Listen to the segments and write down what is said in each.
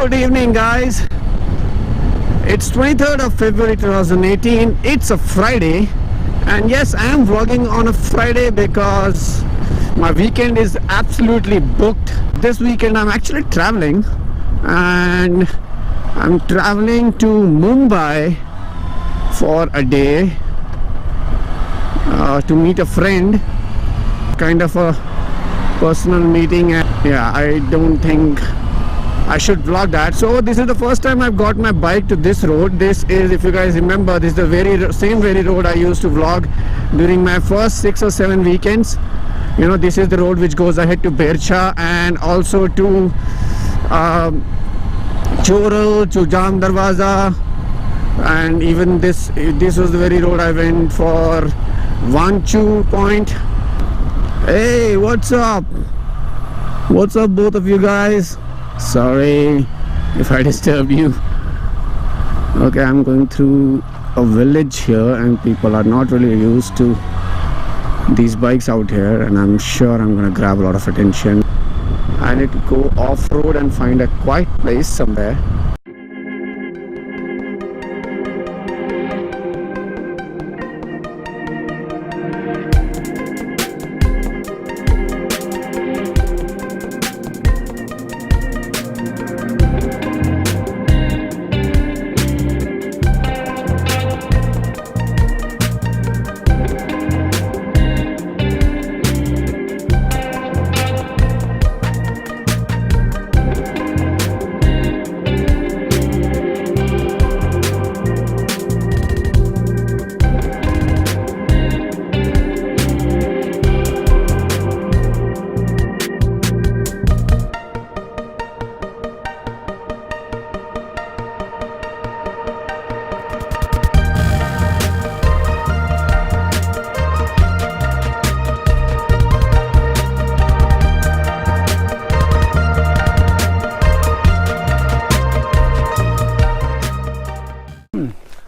Good evening, guys. It's 23rd of February 2018. It's a Friday, and yes, I am vlogging on a Friday because my weekend is absolutely booked. This weekend I'm actually traveling, and I'm traveling to Mumbai for a day to meet a friend, kind of a personal meeting. And yeah, I don't think I should vlog that. So this is the first time I've got my bike to this road. This is, if you guys remember, this is the same road I used to vlog during my first 6 or 7 weekends. You know, this is the road which goes ahead to Bercha and also to Chorel, to Jam Darwaza, and even this was the very road I went for Vanchu Point. Hey, what's up? What's up, both of you guys? Sorry if I disturb you. Okay, I'm going through a village here and people are not really used to these bikes out here, and I'm sure I'm gonna grab a lot of attention. I need to go off-road and find a quiet place somewhere.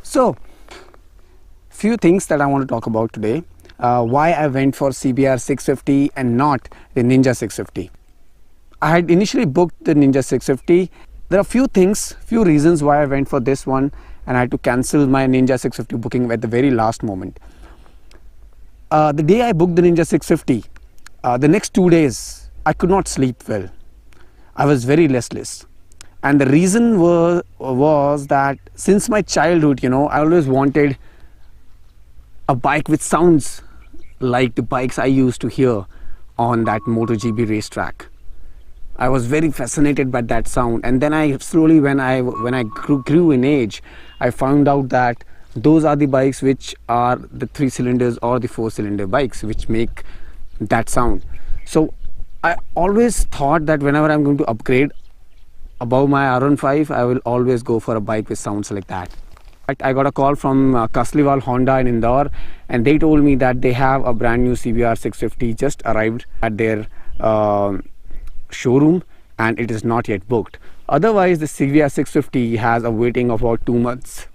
So, few things that I want to talk about today. Why I went for CBR650 and not the Ninja 650. I had initially booked the Ninja 650. There are few reasons why I went for this one, and I had to cancel my Ninja 650 booking at the very last moment. The day I booked the Ninja 650, the next 2 days, I could not sleep well. I was very restless. And the reason was that since my childhood, you know, I always wanted a bike which sounds like the bikes I used to hear on that MotoGP racetrack. I was very fascinated by that sound, and then I slowly, when I grew in age, I found out that those are the bikes which are the 3 cylinders or the 4 cylinder bikes which make that sound. So I always thought that whenever I'm going to upgrade above my R15, I will always go for a bike which sounds like that. I got a call from Kasliwal Honda in Indore, and they told me that they have a brand new CBR650 just arrived at their showroom, and it is not yet booked. Otherwise, the CBR650 has a waiting of about 2 months.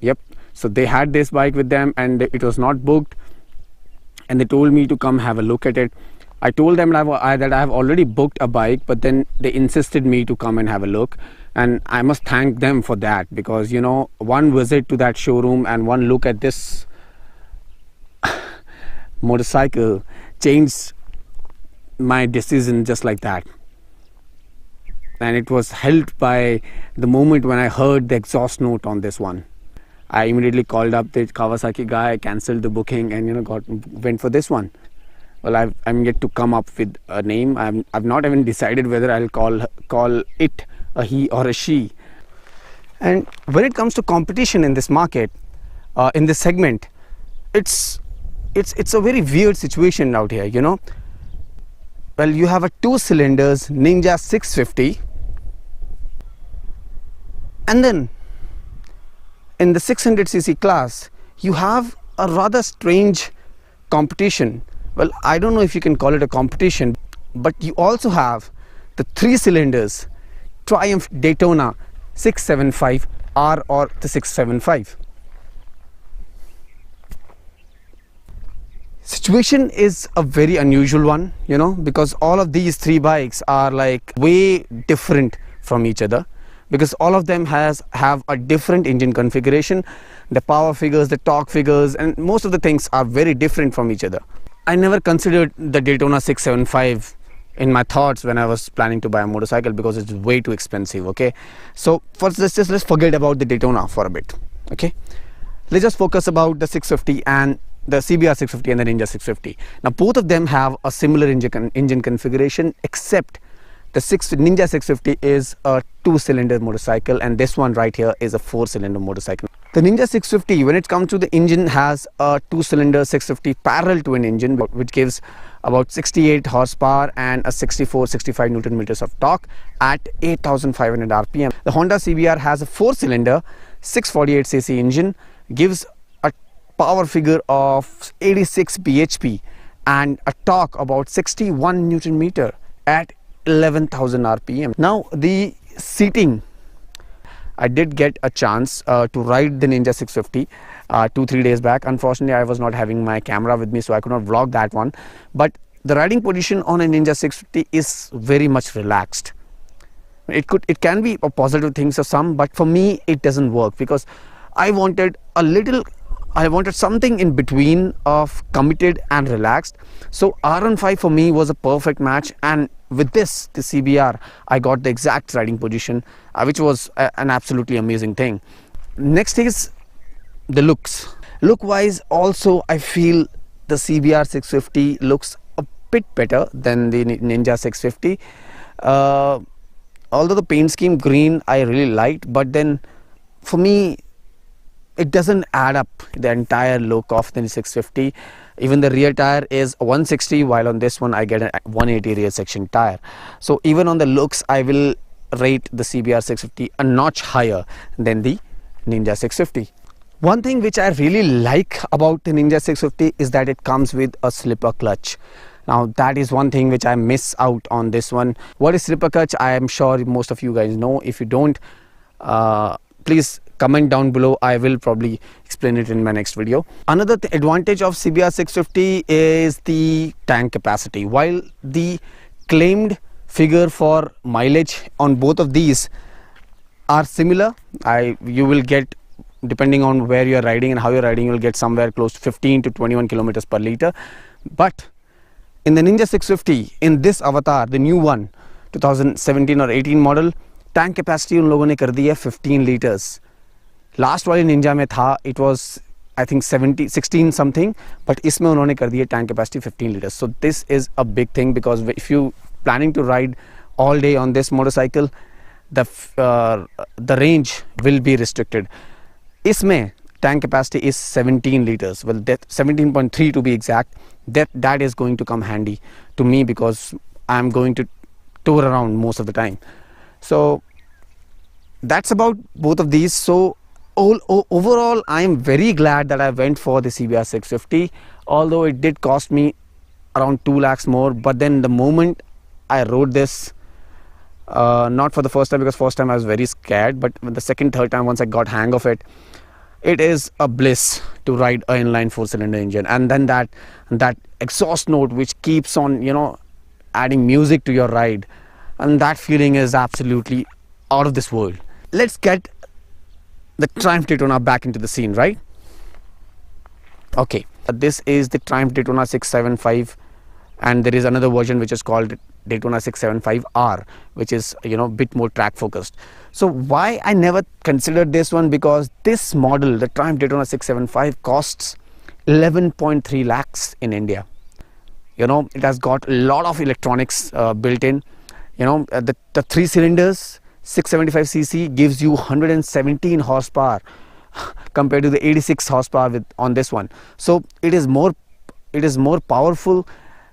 Yep. So they had this bike with them and it was not booked, and they told me to come have a look at it. I told them that I have already booked a bike, but then they insisted me to come and have a look, and I must thank them for that, because you know, one visit to that showroom and one look at this motorcycle changed my decision just like that. And it was helped by the moment when I heard the exhaust note on this one. I immediately called up the Kawasaki guy, cancelled the booking, and you know, went for this one. Well, I'm yet to come up with a name. I've not even decided whether I'll call it a he or a she. And when it comes to competition in this market, in this segment, it's a very weird situation out here, you know. Well, you have a 2 cylinders Ninja 650, and then in the 600cc class, you have a rather strange competition. Well, I don't know if you can call it a competition, but you also have the 3 cylinders Triumph Daytona 675R or the 675. Situation is a very unusual one, you know, because all of these 3 bikes are like way different from each other, because all of them have a different engine configuration. The power figures, the torque figures, and most of the things are very different from each other. I never considered the Daytona 675 in my thoughts when I was planning to buy a motorcycle, because it's way too expensive. Okay, so first let's forget about the Daytona for a bit. Okay, let's just focus about the 650 and the CBR 650 and the Ninja 650. Now both of them have a similar engine configuration, except the Ninja 650 is a 2-cylinder motorcycle and this one right here is a 4-cylinder motorcycle. The Ninja 650, when it comes to the engine, has a 2-cylinder 650 parallel twin engine, which gives about 68 horsepower and a 65 Newton meters of torque at 8,500 RPM. The Honda CBR has a 4-cylinder 648cc engine, gives a power figure of 86 bhp and a torque about 61 Newton meter at 11,000 RPM. Now the seating, I did get a chance to ride the Ninja 650 2-3 days back. Unfortunately, I was not having my camera with me, so I could not vlog that one. But the riding position on a Ninja 650 is very much relaxed. It can be a positive thing for some, but for me it doesn't work, because I wanted something in between of committed and relaxed. So R15 for me was a perfect match, and with the CBR, I got the exact riding position, which was an absolutely amazing thing. Next is the looks. Look wise also, I feel the CBR 650 looks a bit better than the Ninja 650. Although the paint scheme green I really liked, but then for me it doesn't add up the entire look of the 650. Even the rear tire is 160, while on this one I get a 180 rear section tire. So even on the looks, I will rate the CBR 650 a notch higher than the Ninja 650. One thing which I really like about the Ninja 650 is that it comes with a slipper clutch. Now that is one thing which I miss out on this one. What is slipper clutch? I am sure most of you guys know. If you don't, please comment down below. I will probably explain it in my next video. Another advantage of CBR 650 is the tank capacity. While the claimed figure for mileage on both of these are similar, you will get, depending on where you are riding and how you are riding, you will get somewhere close to 15 to 21 kilometers per liter. But in the Ninja 650, in this avatar, the new one, 2017 or 18 model, tank capacity उन लोगों ने कर दी है 15 liters. Last वाली Ninja में था, it was I think 16 something, but इसमें उन्होंने कर दी है tank capacity 15 liters. So this is a big thing, because if you planning to ride all day on this motorcycle, the range will be restricted. इसमें tank capacity is 17 liters. Well, that 17.3 to be exact. That is going to come handy to me, because I am going to tour around most of the time. So that's about both of these. So overall, I am very glad that I went for the CBR 650, although it did cost me around 2 lakhs more. But then the moment I rode this, not for the first time, because first time I was very scared, but the second, third time, once I got hang of it, it is a bliss to ride an inline 4-cylinder engine. And then that exhaust note which keeps on, adding music to your ride, and that feeling is absolutely out of this world. Let's get the Triumph Daytona back into the scene, right? Okay, this is the Triumph Daytona 675, and there is another version which is called Daytona 675R, which is a bit more track focused. So why I never considered this one? Because this model, the Triumph Daytona 675, costs 11.3 lakhs in India. It has got a lot of electronics built in. The 3 cylinders 675cc gives you 117 horsepower compared to the 86 horsepower on this one. So it is more powerful.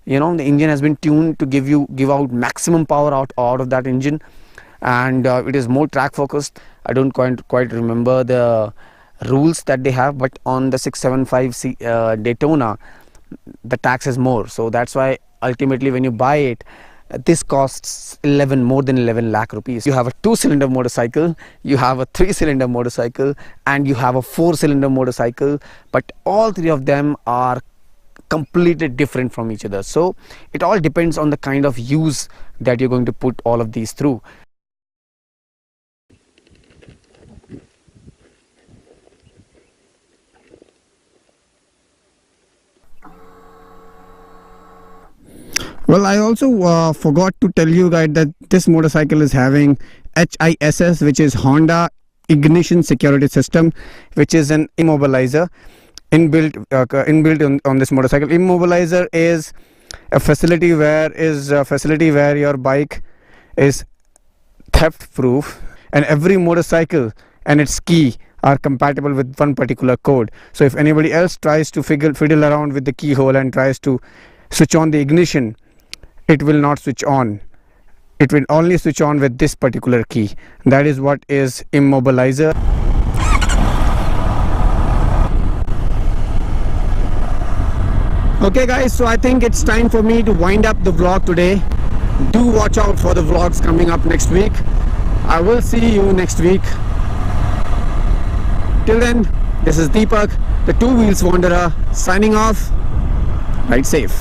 The engine has been tuned to give out maximum power out of that engine, and it is more track focused. I don't quite remember the rules that they have, but on the 675 Daytona, the tax is more. So that's why ultimately when you buy it, this costs more than 11 lakh rupees. You have a 2-cylinder motorcycle, you have a 3-cylinder motorcycle, and you have a 4-cylinder motorcycle, but all three of them are completely different from each other. So it all depends on the kind of use that you're going to put all of these through. Well, I also forgot to tell you guys that this motorcycle is having HISS, which is Honda Ignition Security System, which is an immobilizer inbuilt on this motorcycle. Immobilizer is a facility where your bike is theft proof, and every motorcycle and its key are compatible with one particular code. So if anybody else tries to fiddle around with the keyhole and tries to switch on the ignition, it will not switch on. It will only switch on with this particular key. That is what is immobilizer. Okay guys, so I think it's time for me to wind up the vlog today. Do watch out for the vlogs coming up next week. I will see you next week. Till then, this is Deepak, the Two Wheels Wanderer, signing off. Ride safe.